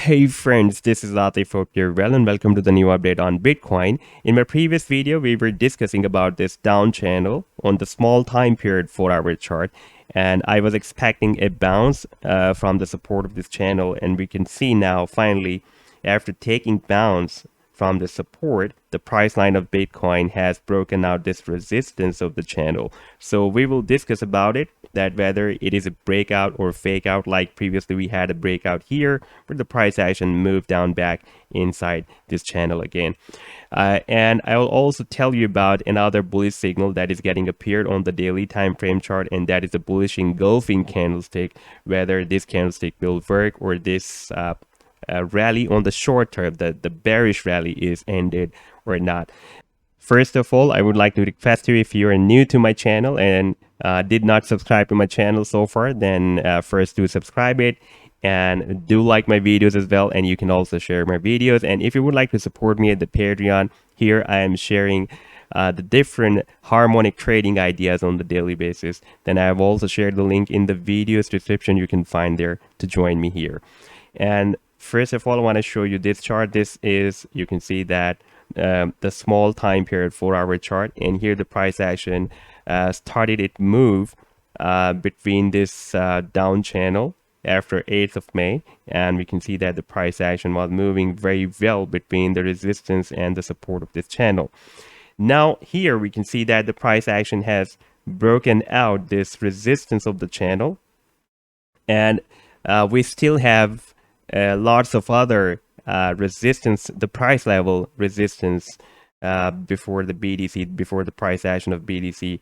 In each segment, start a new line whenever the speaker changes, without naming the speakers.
Hey friends, this is Latif. Hope you're well and welcome to the new update on Bitcoin. In my previous video, we were discussing about this down channel on the small time period 4-hour chart, and I was expecting a bounce from the support of this channel, and we can see now finally after taking bounce from the support, the price line of Bitcoin has broken out this resistance of the channel. So we will discuss about it, that whether it is a breakout or fake out. Like previously we had a breakout here where the price action moved down back inside this channel again. And I will also tell you about another bullish signal that is getting appeared on the daily time frame chart, and that is a bullish engulfing candlestick, whether this candlestick will work or this rally on the short term, the bearish rally is ended or not. First of all, I would like to request you, if you are new to my channel and did not subscribe to my channel so far, then first do subscribe it and do like my videos as well, and you can also share my videos. And if you would like to support me at the Patreon, here I am sharing the different harmonic trading ideas on the daily basis. Then I have also shared the link in the video's description. You can find there to join me here. And first of all, I want to show you this chart. This is, you can see that the small time period 4-hour chart, and here the price action started its move between this down channel after 8th of May, and we can see that the price action was moving very well between the resistance and the support of this channel. Now here we can see that the price action has broken out this resistance of the channel, and we still have lots of other resistance, the price level resistance before the BTC, before the price action of BTC.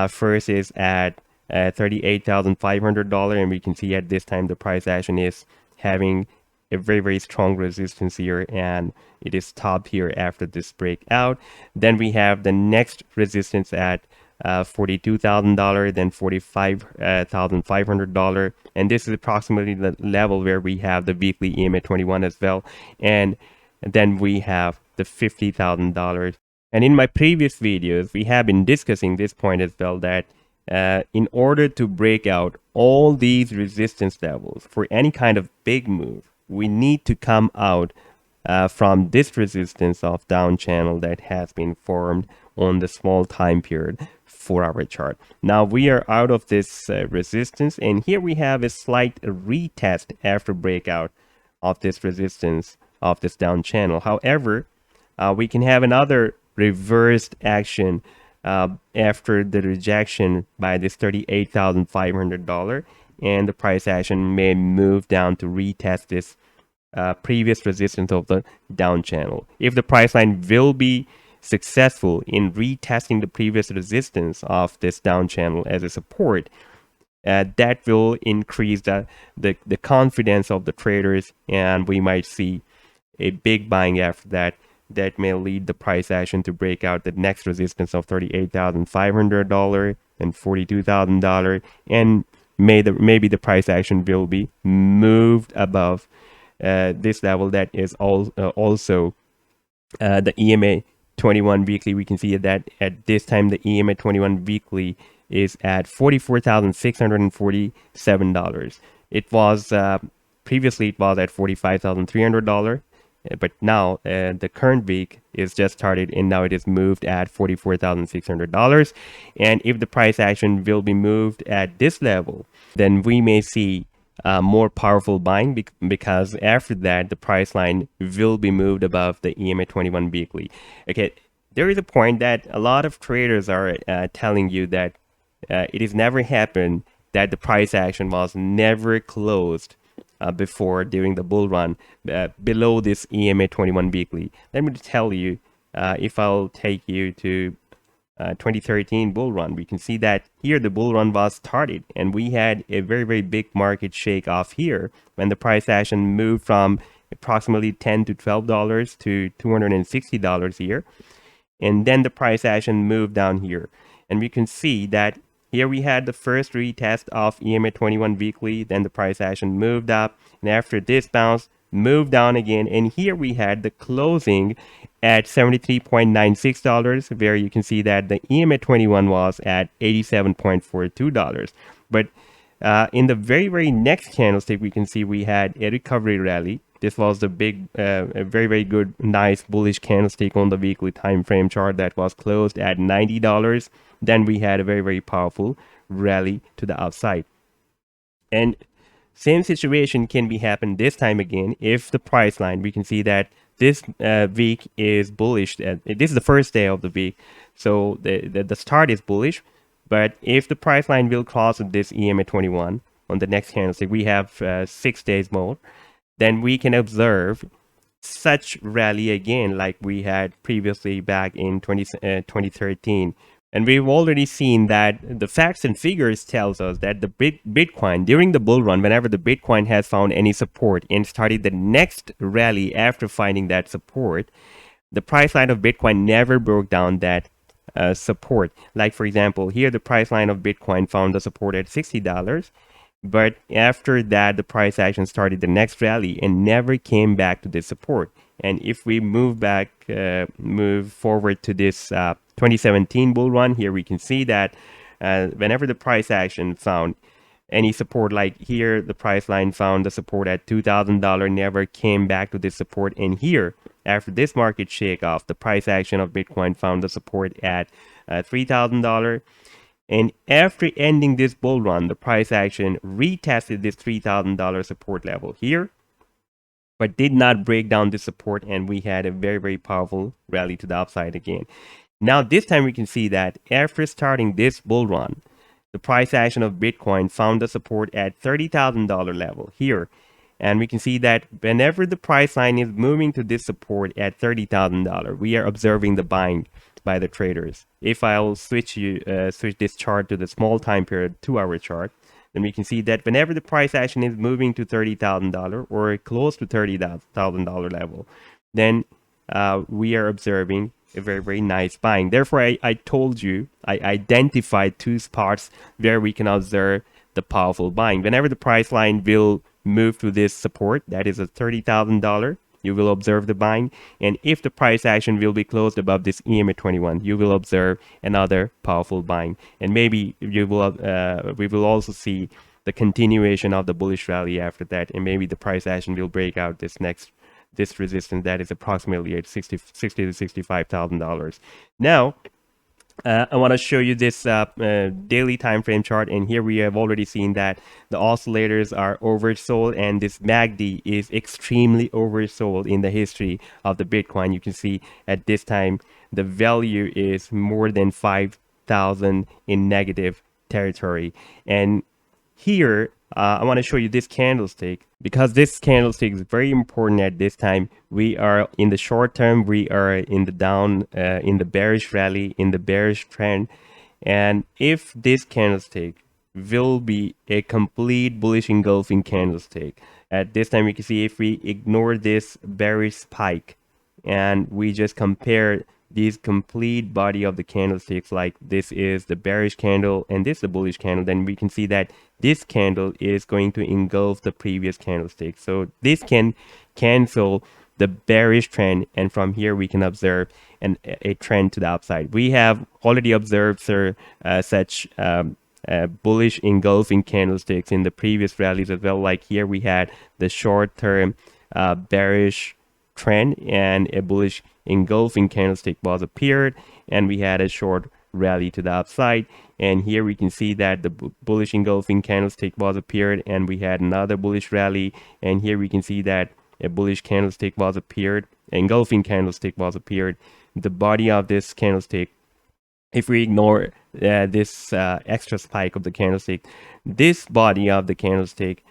First is at $38,500, and we can see at this time the price action is having a very strong resistance here, and it is stopped here after this breakout. Then we have the next resistance at $42,000, then $45,500, and this is approximately the level where we have the weekly EMA 21 as well, and then we have the $50,000. And in my previous videos we have been discussing this point as well, that in order to break out all these resistance levels for any kind of big move, we need to come out from this resistance of down channel that has been formed on the small time period 4-hour chart. Now we are out of this resistance, and here we have a slight retest after breakout of this resistance of this down channel. However, we can have another reversed action after the rejection by this $38,500, and the price action may move down to retest this previous resistance of the down channel. If the price line will be successful in retesting the previous resistance of this down channel as a support, that will increase the confidence of the traders, and we might see a big buying after that. That may lead the price action to break out the next resistance of $38,500 and $42,000, and maybe the price action will be moved above this level. That is also the EMA 21 weekly. We can see that at this time the EMA 21 weekly is at $44,647. It was previously it was at $45,300, but now the current week is just started, and now it is moved at $44,600. And if the price action will be moved at this level, then we may see more powerful buying, because after that the price line will be moved above the EMA 21 weekly. Okay, there is a point that a lot of traders are telling you that it has never happened that the price action was never closed before during the bull run below this EMA 21 weekly. Let me tell you, if I'll take you to 2013 bull run, we can see that here the bull run was started, and we had a very big market shake off here when the price action moved from approximately $10 to $12 to $260 here, and then the price action moved down here, and we can see that here we had the first retest of EMA 21 weekly, then the price action moved up, and after this bounce moved down again, and here we had the closing at $73.96, where you can see that the EMA 21 was at $87.42. But in the very next candlestick, we can see we had a recovery rally. This was the big, a very good, nice bullish candlestick on the weekly time frame chart that was closed at $90. Then we had a very powerful rally to the upside. And same situation can be happened this time again if the price line, we can see that this week is bullish. This is the first day of the week, so the start is bullish. But if the price line will cross this EMA 21 on the next candlestick, we have 6 days more, then we can observe such rally again like we had previously back in 2013. And we've already seen that the facts and figures tells us that the Bitcoin during the bull run, whenever the Bitcoin has found any support and started the next rally after finding that support, the price line of Bitcoin never broke down that support. Like for example, here the price line of Bitcoin found the support at $60. But after that, the price action started the next rally and never came back to this support. And if we move forward to this 2017 bull run, here we can see that whenever the price action found any support, like here, the price line found the support at $2,000, never came back to this support. And here, after this market shake off, the price action of Bitcoin found the support at $3,000. And after ending this bull run, the price action retested this $3,000 support level here, but did not break down this support, and we had a very powerful rally to the upside again. Now this time we can see that after starting this bull run, the price action of Bitcoin found the support at $30,000 level here. And we can see that whenever the price line is moving to this support at $30,000, we are observing the buying by the traders. If I'll switch this chart to the small time period 2-hour chart, then we can see that whenever the price action is moving to $30,000 or close to $30,000 level, then we are observing a very nice buying. Therefore, I told you, I identified 2 spots where we can observe the powerful buying. Whenever the price line will move to this support, that is a $30,000, you will observe the buying. And if the price action will be closed above this EMA 21, you will observe another powerful buying. And maybe you will we will also see the continuation of the bullish rally after that, and maybe the price action will break out this resistance that is approximately at $60,000 to $65,000. Now I want to show you this daily time frame chart, and here we have already seen that the oscillators are oversold, and this MACD is extremely oversold in the history of the Bitcoin. You can see at this time the value is more than 5,000 in negative territory. And here I want to show you this candlestick, because this candlestick is very important at this time. We are in the short term, we are in the down, in the bearish rally, in the bearish trend. And if this candlestick will be a complete bullish engulfing candlestick, at this time, you can see if we ignore this bearish spike and we just compare these complete body of the candlesticks, like this is the bearish candle and this is the bullish candle, then we can see that this candle is going to engulf the previous candlestick. So this can cancel the bearish trend, and from here we can observe a trend to the upside. We have already observed such bullish engulfing candlesticks in the previous rallies as well. Like here we had the short-term bearish trend and a bullish engulfing candlestick was appeared, and we had a short rally to the upside. And here we can see that the bullish engulfing candlestick was appeared, and we had another bullish rally. And here we can see that a bullish candlestick was appeared, engulfing candlestick was appeared. The body of this candlestick, if we ignore this extra spike of the candlestick, this body of the candlestick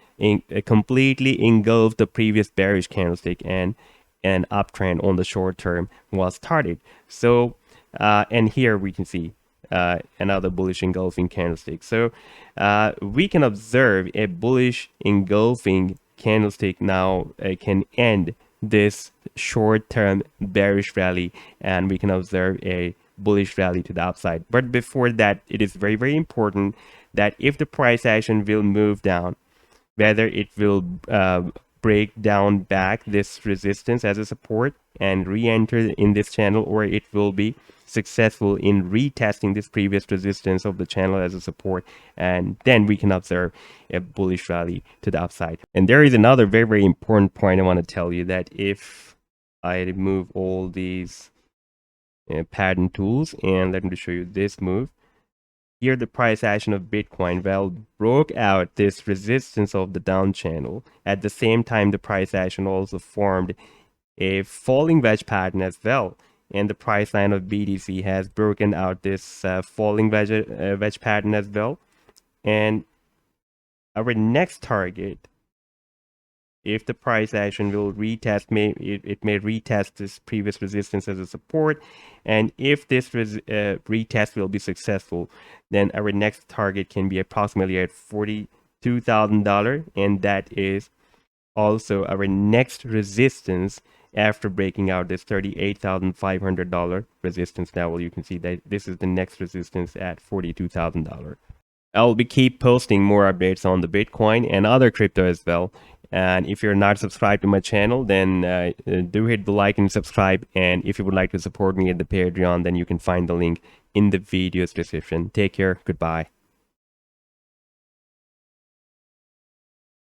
completely engulfed the previous bearish candlestick, and an uptrend on the short term was started. So and here we can see another bullish engulfing candlestick. So we can observe a bullish engulfing candlestick now can end this short-term bearish rally, and we can observe a bullish rally to the upside. But before that, it is very important that if the price action will move down, whether it will break down back this resistance as a support and re-enter in this channel, or it will be successful in retesting this previous resistance of the channel as a support, and then we can observe a bullish rally to the upside. And there is another very, very important point I want to tell you, that if I remove all these pattern tools and let me show you this move here, the price action of Bitcoin broke out this resistance of the down channel. At the same time, the price action also formed a falling wedge pattern as well, and the price line of BTC has broken out this falling wedge pattern as well. And our next target, if the price action will retest, it may retest this previous resistance as a support, and if this retest will be successful, then our next target can be approximately at $42,000, and that is also our next resistance after breaking out this $38,500 resistance level. You can see that this is the next resistance at $42,000. I'll be keep posting more updates on the Bitcoin and other crypto as well. And if you're not subscribed to my channel, then do hit the like and subscribe. And if you would like to support me at the Patreon, then you can find the link in the video's description. Take care. Goodbye.